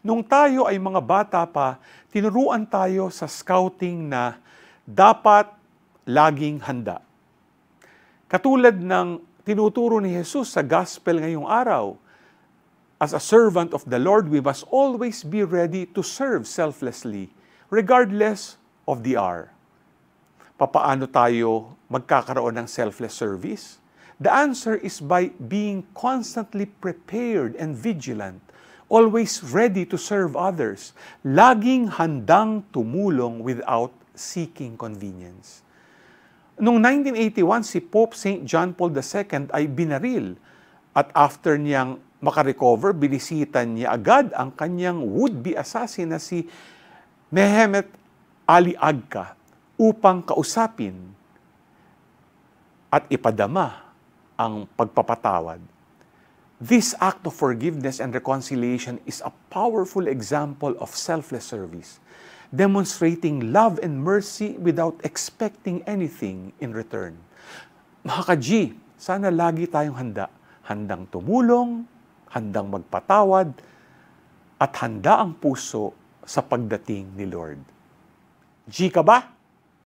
Nung tayo ay mga bata pa, tinuruan tayo sa scouting na dapat laging handa. Katulad ng tinuturo ni Jesus sa gospel ngayong araw, as a servant of the Lord, we must always be ready to serve selflessly, regardless of the hour. Papaano tayo magkakaroon ng selfless service? The answer is by being constantly prepared and vigilant, always ready to serve others, laging handang tumulong without seeking convenience. Noong 1981, si Pope St. John Paul II ay binaril at after niyang makarecover, binisitan niya agad ang kanyang would-be assassin na si Mehmet Ali Agca upang kausapin at ipadama ang pagpapatawad. This act of forgiveness and reconciliation is a powerful example of selfless service, demonstrating love and mercy without expecting anything in return. Mga ka-G, sana lagi tayong handa. Handang tumulong, handang magpatawad, at handa ang puso sa pagdating ni Lord. G ka ba?